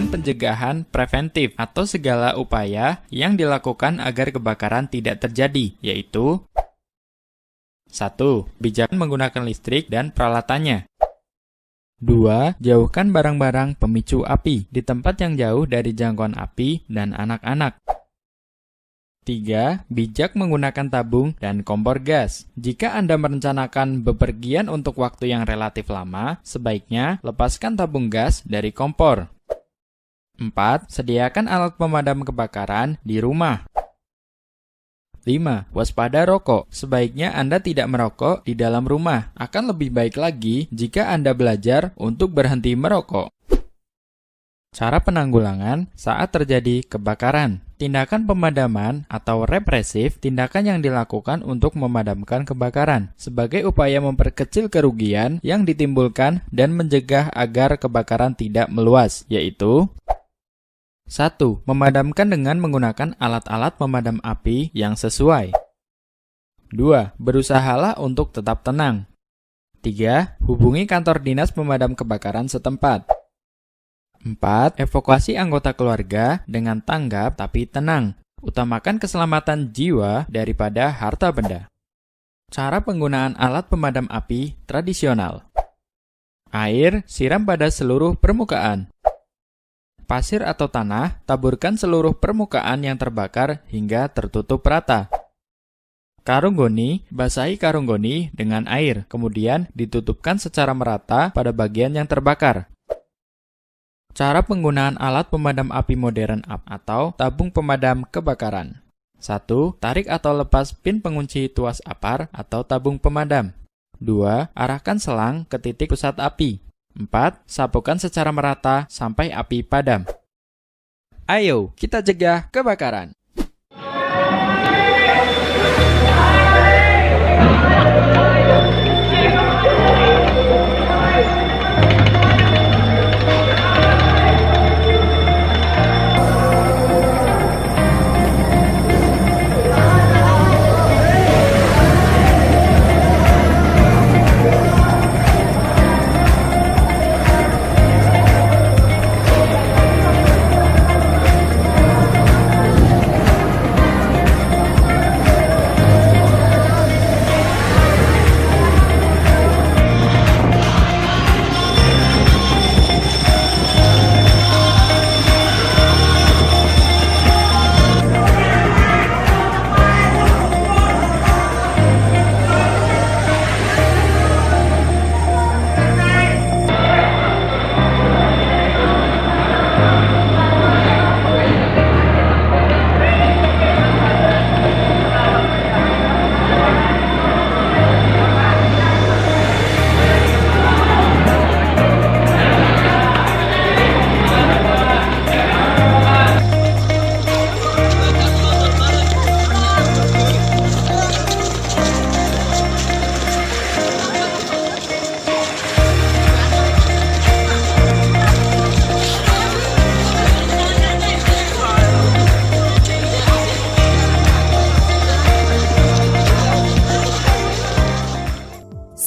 Pencegahan preventif atau segala upaya yang dilakukan agar kebakaran tidak terjadi, yaitu 1. Bijak menggunakan listrik dan peralatannya. 2. Jauhkan barang-barang pemicu api di tempat yang jauh dari jangkauan api dan anak-anak. 3. Bijak menggunakan tabung dan kompor gas. Jika Anda merencanakan bepergian untuk waktu yang relatif lama, sebaiknya lepaskan tabung gas dari kompor. 4. Sediakan alat pemadam kebakaran di rumah. 5. Waspada rokok. Sebaiknya Anda tidak merokok di dalam rumah. Akan lebih baik lagi jika Anda belajar untuk berhenti merokok. Cara penanggulangan saat terjadi kebakaran. Tindakan pemadaman atau represif, tindakan yang dilakukan untuk memadamkan kebakaran sebagai upaya memperkecil kerugian yang ditimbulkan dan mencegah agar kebakaran tidak meluas, yaitu 1. Memadamkan dengan menggunakan alat-alat pemadam api yang sesuai. 2. Berusahalah untuk tetap tenang. 3. Hubungi kantor dinas pemadam kebakaran setempat. 4. Evakuasi anggota keluarga dengan tanggap tapi tenang. Utamakan keselamatan jiwa daripada harta benda. Cara penggunaan alat pemadam api tradisional. Air, siram pada seluruh permukaan. Pasir atau tanah, taburkan seluruh permukaan yang terbakar hingga tertutup rata. Karung goni, basahi karung goni dengan air, kemudian ditutupkan secara merata pada bagian yang terbakar. Cara penggunaan alat pemadam api modern atau tabung pemadam kebakaran. 1. Tarik atau lepas pin pengunci tuas apar atau tabung pemadam. 2. Arahkan selang ke titik pusat api. 4. Sapukan secara merata sampai api padam. Ayo, kita cegah kebakaran.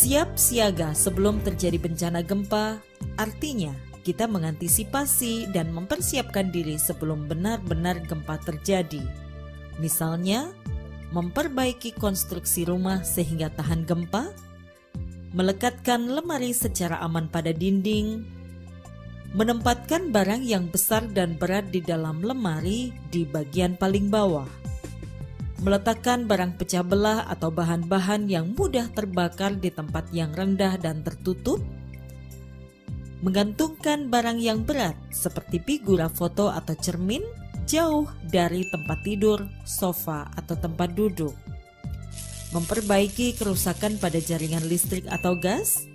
Siap siaga sebelum terjadi bencana gempa, artinya kita mengantisipasi dan mempersiapkan diri sebelum benar-benar gempa terjadi. Misalnya, memperbaiki konstruksi rumah sehingga tahan gempa, melekatkan lemari secara aman pada dinding, menempatkan barang yang besar dan berat di dalam lemari di bagian paling bawah, meletakkan barang pecah belah atau bahan-bahan yang mudah terbakar di tempat yang rendah dan tertutup, menggantungkan barang yang berat seperti figura foto atau cermin jauh dari tempat tidur, sofa, atau tempat duduk, memperbaiki kerusakan pada jaringan listrik atau gas,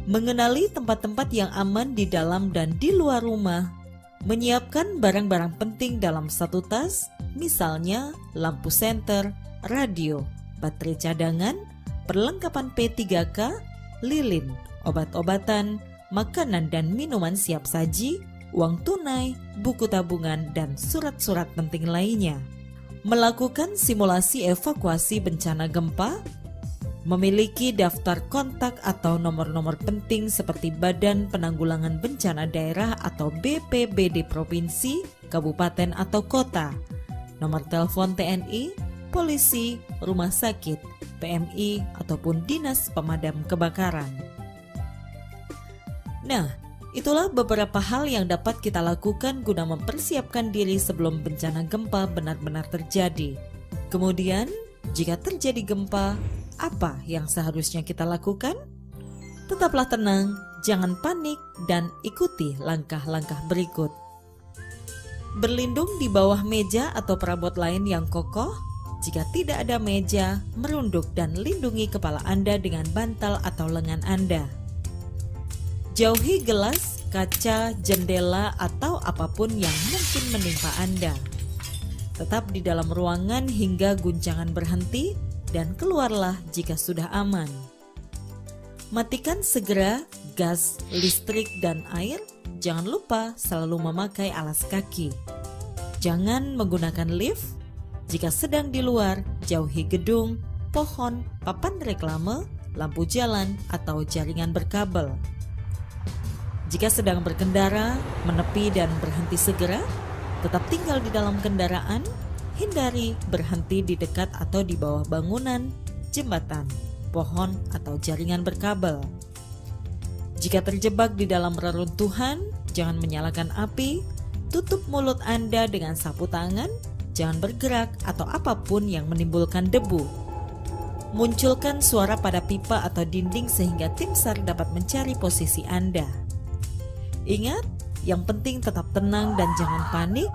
mengenali tempat-tempat yang aman di dalam dan di luar rumah, menyiapkan barang-barang penting dalam satu tas, misalnya lampu senter, radio, baterai cadangan, perlengkapan P3K, lilin, obat-obatan, makanan dan minuman siap saji, uang tunai, buku tabungan, dan surat-surat penting lainnya. Melakukan simulasi evakuasi bencana gempa, memiliki daftar kontak atau nomor-nomor penting seperti Badan Penanggulangan Bencana Daerah atau BPBD Provinsi, Kabupaten atau Kota, nomor telepon TNI, polisi, rumah sakit, PMI, ataupun Dinas Pemadam Kebakaran. Nah, itulah beberapa hal yang dapat kita lakukan guna mempersiapkan diri sebelum bencana gempa benar-benar terjadi. Kemudian, jika terjadi gempa, apa yang seharusnya kita lakukan? Tetaplah tenang, jangan panik, dan ikuti langkah-langkah berikut. Berlindung di bawah meja atau perabot lain yang kokoh. Jika tidak ada meja, merunduk dan lindungi kepala Anda dengan bantal atau lengan Anda. Jauhi gelas, kaca, jendela, atau apapun yang mungkin menimpa Anda. Tetap di dalam ruangan hingga guncangan berhenti dan keluarlah jika sudah aman. Matikan segera gas, listrik, dan air. Jangan lupa selalu memakai alas kaki. Jangan menggunakan lift. Jika sedang di luar, jauhi gedung, pohon, papan reklame, lampu jalan, atau jaringan berkabel. Jika sedang berkendara, menepi dan berhenti segera. Tetap tinggal di dalam kendaraan. Hindari berhenti di dekat atau di bawah bangunan, jembatan, pohon, atau jaringan berkabel. Jika terjebak di dalam reruntuhan, jangan menyalakan api. Tutup mulut Anda dengan sapu tangan. Jangan bergerak atau apapun yang menimbulkan debu. Munculkan suara pada pipa atau dinding sehingga tim SAR dapat mencari posisi Anda. Ingat, yang penting tetap tenang dan jangan panik.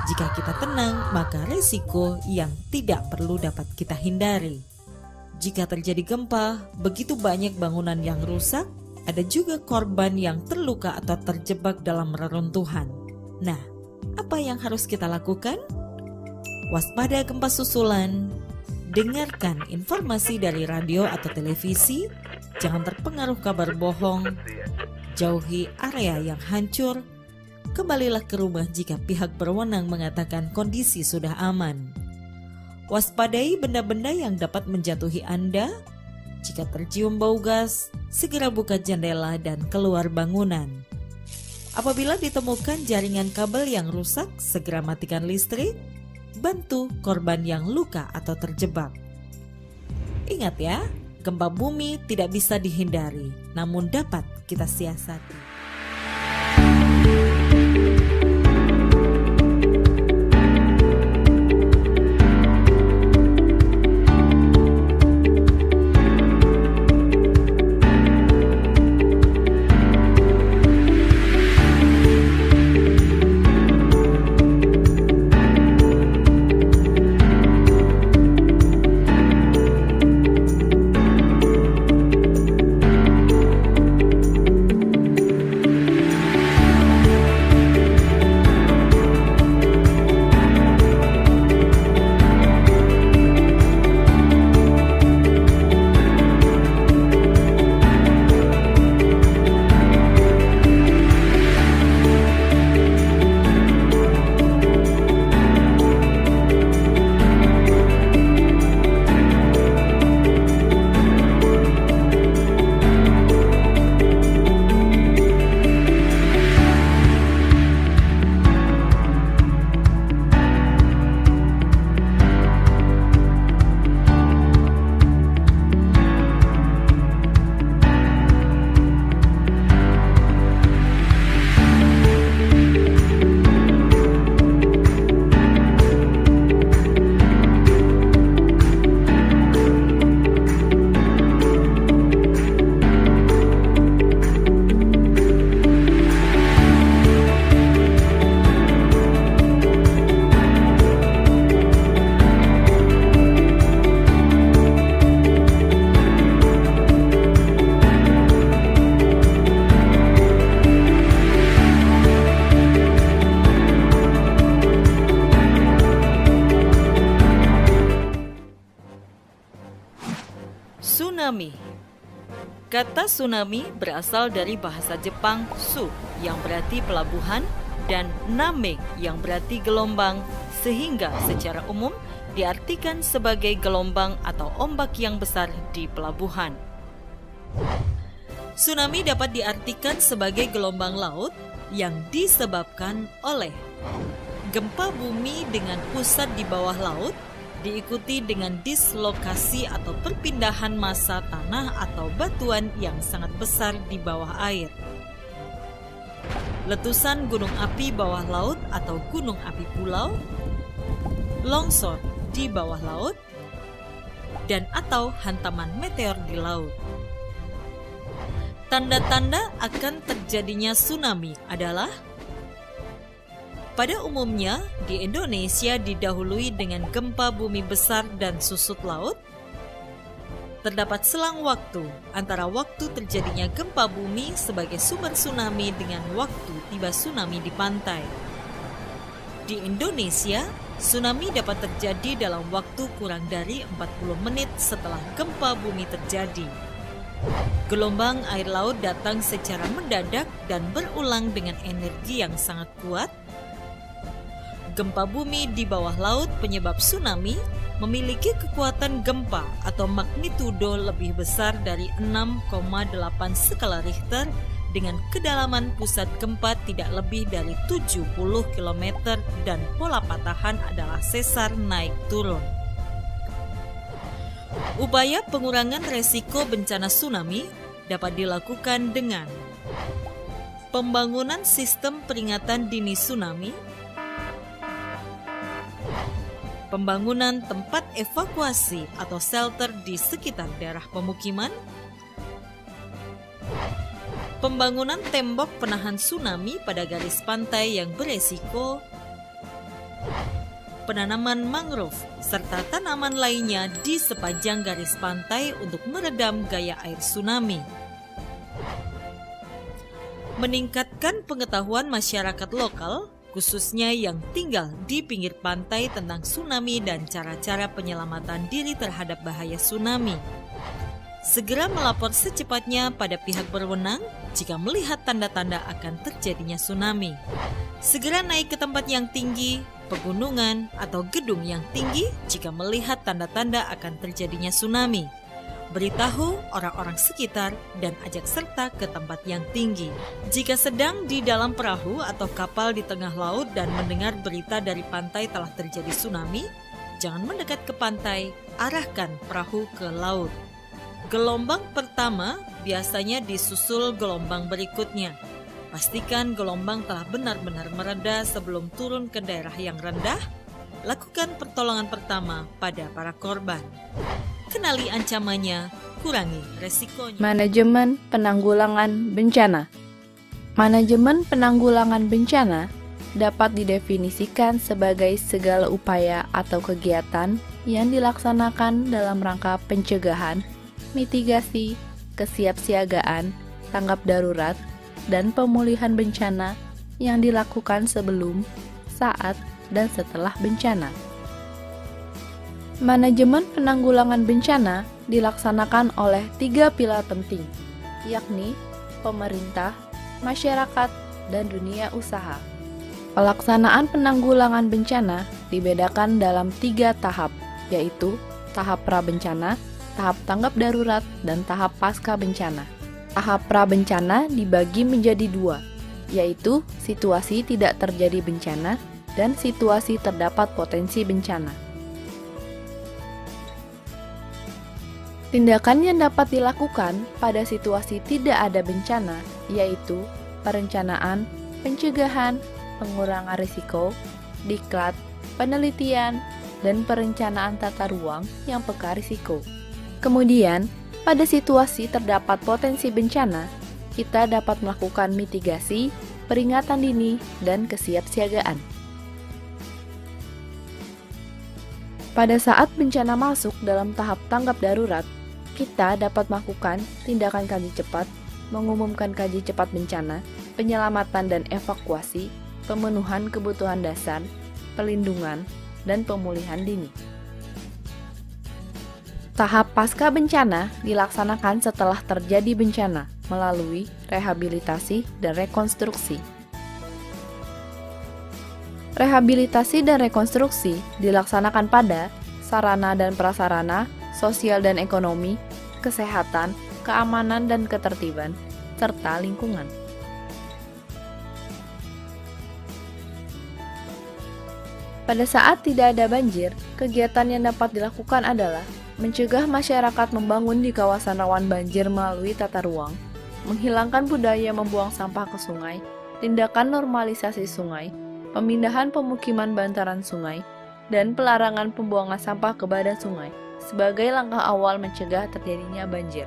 Jika kita tenang, maka resiko yang tidak perlu dapat kita hindari. Jika terjadi gempa, begitu banyak bangunan yang rusak, ada juga korban yang terluka atau terjebak dalam reruntuhan. Nah, apa yang harus kita lakukan? Waspada gempa susulan, dengarkan informasi dari radio atau televisi, jangan terpengaruh kabar bohong, jauhi area yang hancur, kembalilah ke rumah jika pihak berwenang mengatakan kondisi sudah aman. Waspadai benda-benda yang dapat menjatuhi Anda. Jika tercium bau gas, segera buka jendela dan keluar bangunan. Apabila ditemukan jaringan kabel yang rusak, segera matikan listrik. Bantu korban yang luka atau terjebak. Ingat ya, gempa bumi tidak bisa dihindari, namun dapat kita siasati. Tsunami. Kata tsunami berasal dari bahasa Jepang su yang berarti pelabuhan dan name yang berarti gelombang, sehingga secara umum diartikan sebagai gelombang atau ombak yang besar di pelabuhan. Tsunami dapat diartikan sebagai gelombang laut yang disebabkan oleh gempa bumi dengan pusat di bawah laut, diikuti dengan dislokasi atau perpindahan massa tanah atau batuan yang sangat besar di bawah air. Letusan gunung api bawah laut atau gunung api pulau, longsor di bawah laut, dan atau hantaman meteor di laut. Tanda-tanda akan terjadinya tsunami adalah: pada umumnya, di Indonesia didahului dengan gempa bumi besar dan susut laut. Terdapat selang waktu antara waktu terjadinya gempa bumi sebagai sumber tsunami dengan waktu tiba tsunami di pantai. Di Indonesia, tsunami dapat terjadi dalam waktu kurang dari 40 menit setelah gempa bumi terjadi. Gelombang air laut datang secara mendadak dan berulang dengan energi yang sangat kuat. Gempa bumi di bawah laut penyebab tsunami memiliki kekuatan gempa atau magnitudo lebih besar dari 6,8 skala Richter dengan kedalaman pusat gempa tidak lebih dari 70 km dan pola patahan adalah sesar naik turun. Upaya pengurangan resiko bencana tsunami dapat dilakukan dengan pembangunan sistem peringatan dini tsunami, pembangunan tempat evakuasi atau shelter di sekitar daerah pemukiman, pembangunan tembok penahan tsunami pada garis pantai yang beresiko, penanaman mangrove, serta tanaman lainnya di sepanjang garis pantai untuk meredam gaya air tsunami. Meningkatkan pengetahuan masyarakat lokal, khususnya yang tinggal di pinggir pantai tentang tsunami dan cara-cara penyelamatan diri terhadap bahaya tsunami. Segera melapor secepatnya pada pihak berwenang jika melihat tanda-tanda akan terjadinya tsunami. Segera naik ke tempat yang tinggi, pegunungan, atau gedung yang tinggi jika melihat tanda-tanda akan terjadinya tsunami. Beritahu orang-orang sekitar dan ajak serta ke tempat yang tinggi. Jika sedang di dalam perahu atau kapal di tengah laut dan mendengar berita dari pantai telah terjadi tsunami, jangan mendekat ke pantai, arahkan perahu ke laut. Gelombang pertama biasanya disusul gelombang berikutnya. Pastikan gelombang telah benar-benar mereda sebelum turun ke daerah yang rendah. Lakukan pertolongan pertama pada para korban. Kenali ancamannya, kurangi resikonya. Manajemen penanggulangan bencana. Manajemen penanggulangan bencana dapat didefinisikan sebagai segala upaya atau kegiatan yang dilaksanakan dalam rangka pencegahan, mitigasi, kesiapsiagaan, tanggap darurat, dan pemulihan bencana yang dilakukan sebelum, saat, dan setelah bencana. Manajemen penanggulangan bencana dilaksanakan oleh 3 pilar penting, yakni pemerintah, masyarakat, dan dunia usaha. Pelaksanaan penanggulangan bencana dibedakan dalam 3 tahap, yaitu tahap pra-bencana, tahap tanggap darurat, dan tahap pasca bencana. Tahap pra-bencana dibagi menjadi 2, yaitu situasi tidak terjadi bencana dan situasi terdapat potensi bencana. Tindakan yang dapat dilakukan pada situasi tidak ada bencana, yaitu perencanaan, pencegahan, pengurangan risiko, diklat, penelitian, dan perencanaan tata ruang yang peka risiko. Kemudian, pada situasi terdapat potensi bencana, kita dapat melakukan mitigasi, peringatan dini, dan kesiapsiagaan. Pada saat bencana masuk dalam tahap tanggap darurat, kita dapat melakukan tindakan kaji cepat, mengumumkan kaji cepat bencana, penyelamatan dan evakuasi, pemenuhan kebutuhan dasar, pelindungan, dan pemulihan dini. Tahap pasca bencana dilaksanakan setelah terjadi bencana melalui rehabilitasi dan rekonstruksi. Rehabilitasi dan rekonstruksi dilaksanakan pada sarana dan prasarana, sosial dan ekonomi, kesehatan, keamanan dan ketertiban, serta lingkungan. Pada saat tidak ada banjir, kegiatan yang dapat dilakukan adalah mencegah masyarakat membangun di kawasan rawan banjir melalui tata ruang, menghilangkan budaya membuang sampah ke sungai, tindakan normalisasi sungai, pemindahan pemukiman bantaran sungai, dan pelarangan pembuangan sampah ke badan sungai sebagai langkah awal mencegah terjadinya banjir.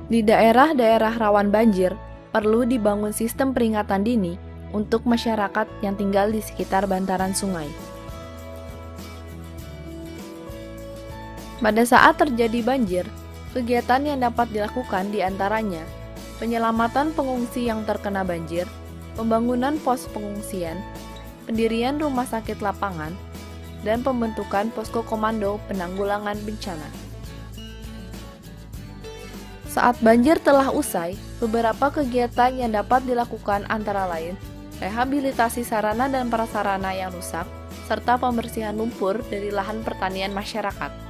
Di daerah-daerah rawan banjir, perlu dibangun sistem peringatan dini untuk masyarakat yang tinggal di sekitar bantaran sungai. Pada saat terjadi banjir, kegiatan yang dapat dilakukan diantaranya penyelamatan pengungsi yang terkena banjir, pembangunan pos pengungsian, pendirian rumah sakit lapangan, dan pembentukan posko komando penanggulangan bencana. Saat banjir telah usai, beberapa kegiatan yang dapat dilakukan antara lain rehabilitasi sarana dan prasarana yang rusak, serta pembersihan lumpur dari lahan pertanian masyarakat.